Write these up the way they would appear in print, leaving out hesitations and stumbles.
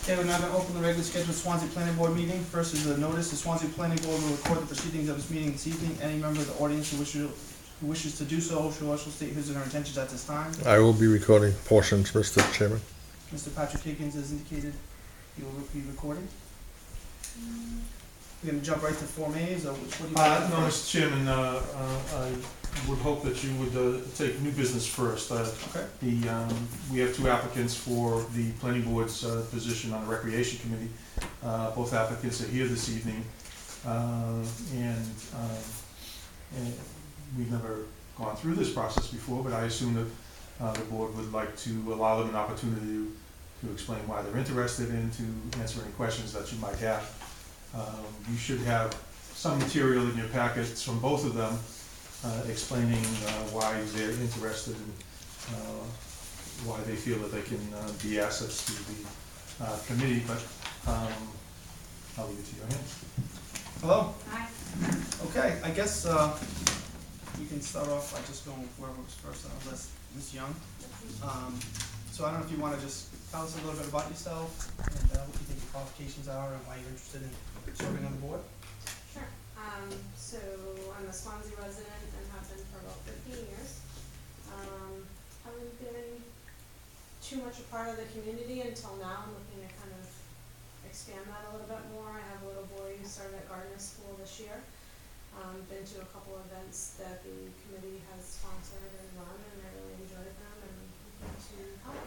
Okay, we're now going to open the regularly scheduled Swansea Planning Board meeting. First is the notice. The Swansea Planning Board will record the proceedings of this meeting this evening. Any member of the audience who wishes to do so should also state his or her intentions at this time. I will be recording portions, Mr. Chairman. Mr. Patrick Higgins has indicated he will be recording. We're going to jump right to Form A's, or what do you want? No, Mr. Chairman, I would hope that you would take new business first. Okay. We have two applicants for the Planning Board's position on the Recreation Committee. Both applicants are here this evening, and we've never gone through this process before, but I assume that the board would like to allow them an opportunity to explain why they're interested and to answer any questions that you might have. You should have some material in your packets from both of them explaining why they're interested and why they feel that they can be assets to the committee, but I'll leave it to your hands. Hello? Hi. Okay, I guess we can start off by just going with whoever was first on the list, Ms. Young. So I don't know if you want to just tell us a little bit about yourself and what you think your qualifications are and why you're interested in serving on the board. Sure. So I'm a Swansea resident and have been for about 15 years. Haven't been too much a part of the community until now. I'm looking to kind of expand that a little bit more. I have a little boy who started at gardener school this year. Been to a couple events that the committee has sponsored and run, and I really enjoyed them, and looking to help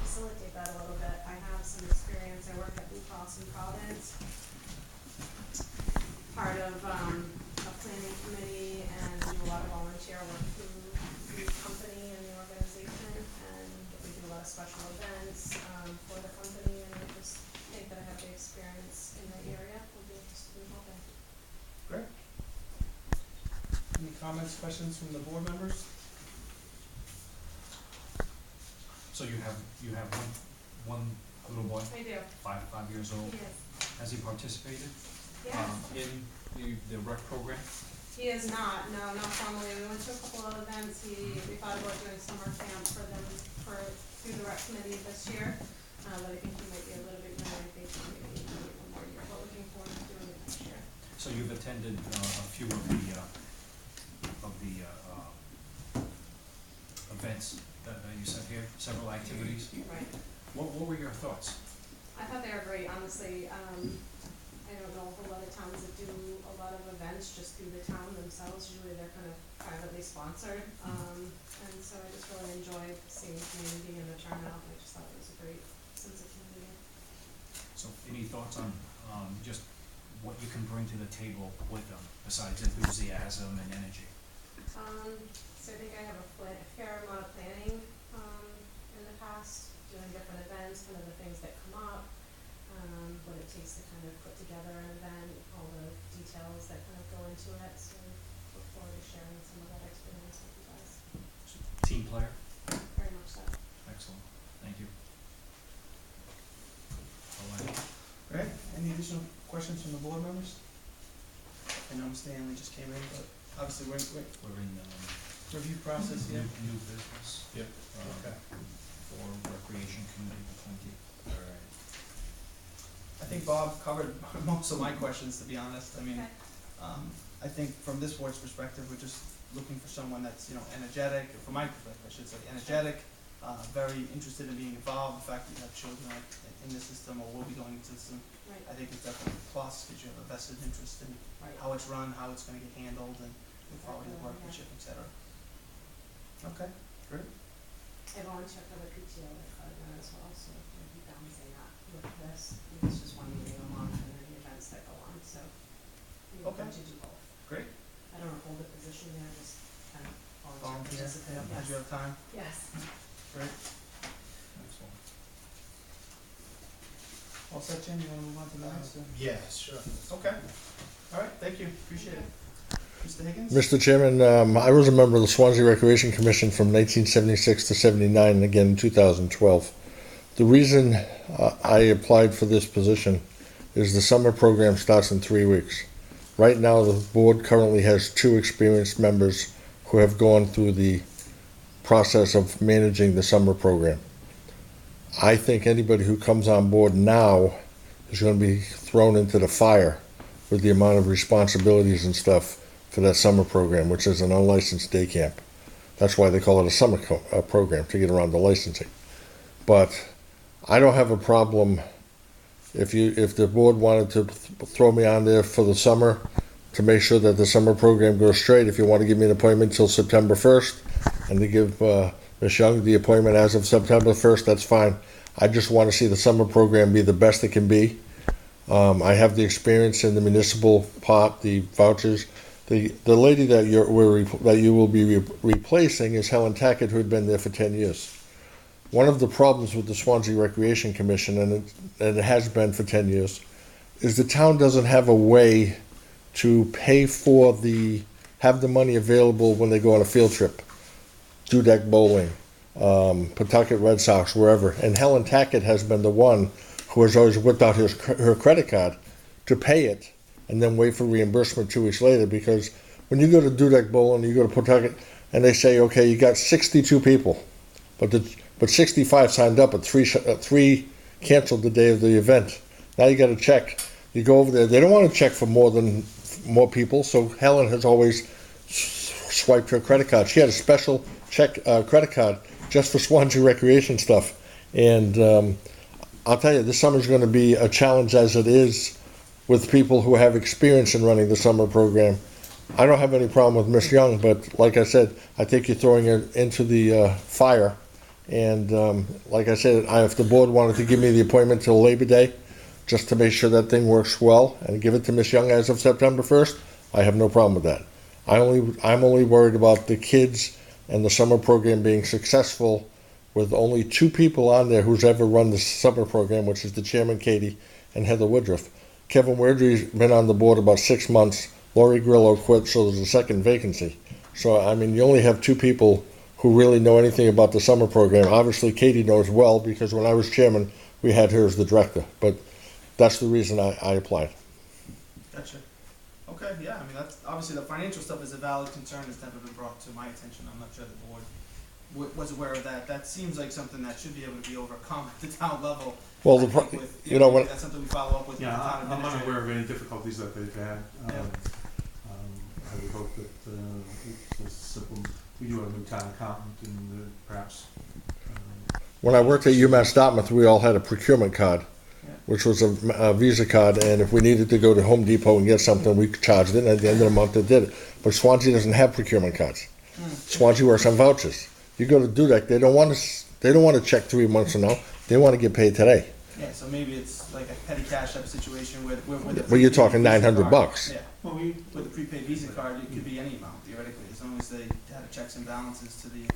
facilitate that a little bit. I have some experience. I work at Blue Cross in Providence, part of a planning committee, and do a lot of volunteer work through the company and the organization, and we do a lot of special events for the company, and I just think that I have the experience in the area. Would be interested in helping. Great. Any comments, questions from the board members? So you have one little boy, I do. 5 years old. He is. Has he participated Yes. in the rec program? He is not. No, not formally. We went to a couple of events. We thought about doing summer camp for them through the rec committee this year, but I think he might be a little bit younger. I think maybe one more year. But looking forward to doing it next year. So you've attended a few of the events that you said here, several activities. Right. What were your thoughts? I thought they were great, honestly. I don't know a whole lot of towns that do a lot of events just through the town themselves. Usually they're kind of privately sponsored. And so I just really enjoyed seeing the community and the turnout. I just thought it was a great sense of community. So any thoughts on just what you can bring to the table with them besides enthusiasm and energy? So I think I have a fair amount of planning in the past, doing different events, kind of the things that come up, what it takes to kind of put together an event, all the details that kind of go into it. So I look forward to sharing some of that experience with you guys. Team player? Very much so. Excellent. Thank you. All right. Great. Any additional questions from the board members? I know Stanley just came in, but obviously we're in review process here. New business. Yep. Okay. For Recreation Committee appointee. All right. I think Bob covered most of my questions, to be honest. I mean, Okay. I think from this board's perspective, we're just looking for someone that's, energetic, or from my perspective, I should say, energetic, very interested in being involved. The fact that you have children in the system or will be going into the system, Right. I think it's definitely a plus because you have a vested interest in Right. how it's run, how it's gonna get handled, and the quality of workmanship, et cetera. Okay, great. I volunteer for the PTO at Gardner as well, so we'll be balancing that with this. It's just one meeting a month and then the events that go on, so we Okay. want to do both. Great. I don't hold a position there, just kind of Volunteer, volunteer participate. as you have time. Yes. Great. Excellent. All set, Jim? You wanna move on to the next? Yeah, sure. Okay. All right, thank you. Appreciate it. Mr. Higgins? Mr. Chairman, I was a member of the Swansea Recreation Commission from 1976 to 79, and again in 2012. The reason I applied for this position is the summer program starts in 3 weeks. Right now, the board currently has 2 experienced members who have gone through the process of managing the summer program. I think anybody who comes on board now is gonna be thrown into the fire with the amount of responsibilities and stuff for that summer program, which is an unlicensed day camp. That's why they call it a summer program, to get around the licensing. But I don't have a problem if the board wanted to throw me on there for the summer to make sure that the summer program goes straight. If you want to give me an appointment till September 1st and to give Ms. Young the appointment as of September 1st, that's fine. I just want to see the summer program be the best it can be. I have the experience in the municipal part, the vouchers. The lady that you will be replacing is Helen Tackett, who had been there for 10 years. One of the problems with the Swansea Recreation Commission, and it has been for 10 years, is the town doesn't have a way to pay for have the money available when they go on a field trip. Dudek Bowling, Pawtucket Red Sox, wherever. And Helen Tackett has been the one who has always whipped out her credit card to pay it and then wait for reimbursement 2 weeks later, because when you go to Dudek Bowling, you go to Pawtucket, and they say, okay, you got 62 people, but 65 signed up, but three canceled the day of the event. Now you got to check. You go over there. They don't want to check for more people, so Helen has always swiped her credit card. She had a special credit card just for Swansea Recreation stuff. And I'll tell you, this summer's going to be a challenge as it is with people who have experience in running the summer program. I don't have any problem with Miss Young, but like I said, I think you're throwing her into the fire. And like I said, if the board wanted to give me the appointment till Labor Day, just to make sure that thing works well, and give it to Miss Young as of September 1st, I have no problem with that. I'm only worried about the kids and the summer program being successful with only 2 people on there who's ever run the summer program, which is the chairman, Katie, and Heather Woodruff. Kevin Weirdry's been on the board about 6 months. Lori Grillo quit, so there's a second vacancy. So, I mean, you only have 2 people who really know anything about the summer program. Obviously, Katie knows well, because when I was chairman, we had her as the director. But that's the reason I applied. Gotcha. Okay, yeah, I mean, that's, obviously the financial stuff is a valid concern, it's never been brought to my attention, I'm not sure the board was aware of that. That seems like something that should be able to be overcome at the town level. Well, I think with, that's something we follow up with the Yeah, town I'm administrator. unaware of any difficulties that they've had. Yeah. I would hope that it's as simple. We do have a new town accountant, and perhaps. When I worked at UMass Dartmouth, we all had a procurement card, Yeah. which was a Visa card, and if we needed to go to Home Depot and get something, we charged it, and at the end of the month it did it. But Swansea doesn't have procurement cards. Swansea works on vouchers. You go to Dudek, they don't want to check 3 months from now. They want to get paid today. Yeah, so maybe it's like a petty cash up situation where the. Well, you're talking prepaid Visa $900 card- bucks. Yeah, well, with the prepaid Visa card, it could be any amount theoretically, as long as they had checks and balances to the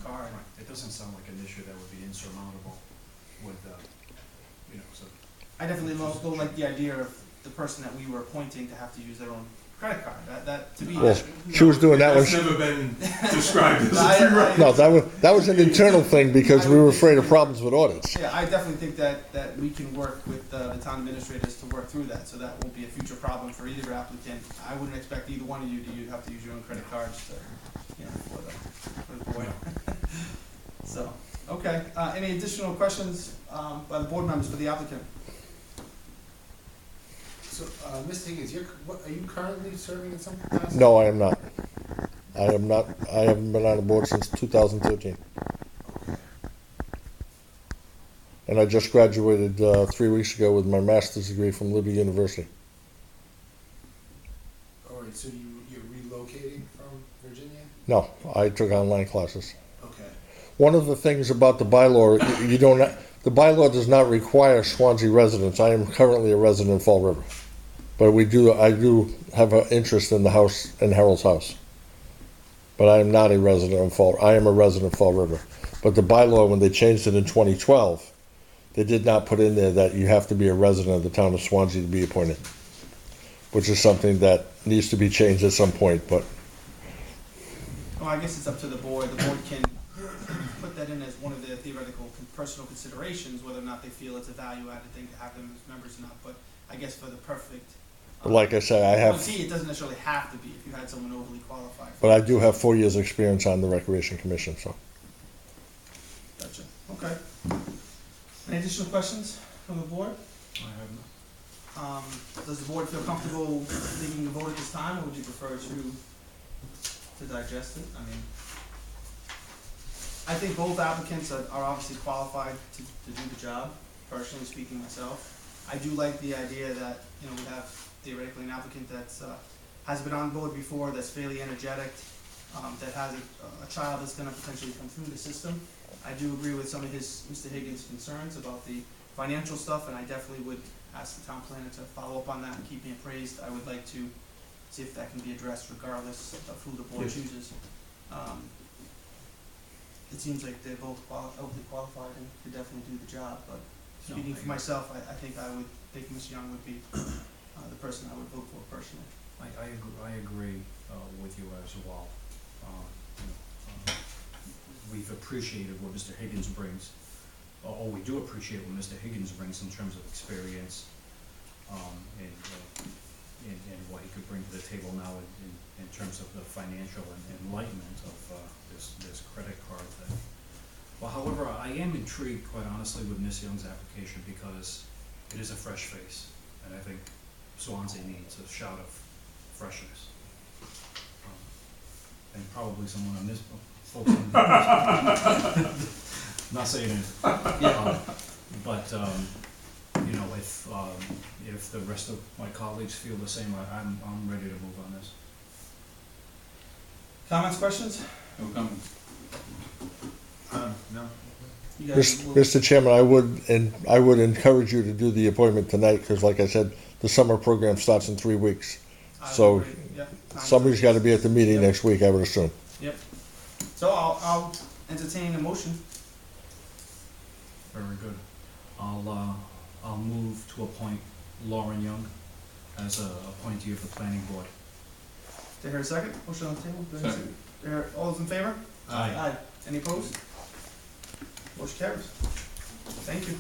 card. It doesn't sound like an issue that would be insurmountable with, so. I definitely don't like the idea of the person that we were appointing to have to use their own credit card. That to me. Well, she was doing that That's one. never been described as I- a prerequisite. No, that was an internal thing because we were afraid of problems with audits. Yeah, I definitely think that we can work with the town administrators to work through that, so that won't be a future problem for either applicant. I wouldn't expect either one of you to have to use your own credit cards to, for the board. So, okay, any additional questions, by the board members for the applicant? So, Mr. Higgins, are you currently serving in some capacity? No, I am not. I am not. I haven't been on the board since 2013. And I just graduated 3 weeks ago with my master's degree from Liberty University. All right, so you're relocating from Virginia? No, I took online classes. Okay. One of the things about the bylaw, the bylaw does not require Swansea residents. I am currently a resident of Fall River. But I do have an interest in the house, in Harold's house. But I am not a resident of I am a resident of Fall River. But the bylaw, when they changed it in 2012, they did not put in there that you have to be a resident of the town of Swansea to be appointed. Which is something that needs to be changed at some point, but. Well, I guess it's up to the board. The board can put that in as one of their theoretical personal considerations, whether or not they feel it's a value-added thing to have them as members or not. But I guess for the perfect. But like I say, It doesn't necessarily have to be if you had someone overly qualified. But I do have 4 years' experience on the Recreation Commission, so. Gotcha. Okay. Any additional questions from the board? I have no. Does the board feel comfortable taking the vote at this time, or would you prefer to digest it? I mean, I think both applicants are obviously qualified to do the job, personally speaking myself. I do like the idea that, you know, we have theoretically an applicant that's, has been on board before, that's fairly energetic, that has a child that's gonna potentially come through the system. I do agree with some of Mr. Higgins' concerns about the financial stuff, and I definitely would ask the town planner to follow up on that and keep me appraised. I would like to see if that can be addressed regardless of who the board Yes. chooses. It seems like they're both overly qualified and could definitely do the job, but No, speaking I for agree. myself, I think Ms. Young would be the person I would vote for personally. I agree with you as well. You know, we've appreciated what Mr. Higgins brings, or we do appreciate what Mr. Higgins brings in terms of experience, and what he could bring to the table now in terms of the financial enlightenment of this credit card thing. Well, however, I am intrigued, quite honestly, with Ms. Young's application because it is a fresh face, and I think Swansea needs a shot of freshness. And probably someone on this, folks on this, not saying it, but, you know, if the rest of my colleagues feel the same, I'm ready to move on this. Comments, questions? No comments. No. You guys will- Mr. Chairman, I would encourage you to do the appointment tonight, because like I said, the summer program starts in 3 weeks. I would so agree. Yep. Somebody's gotta be at the meeting Yep. next week, I would assume. Yep. So I'll entertain a motion. Very good. I'll move to appoint Lauren Young as a appointee of the planning board. Do I hear a second? Motion on the table? Do I hear a Second. Do I hear- All those in favor? Aye. Any opposed? Motion carries. Thank you.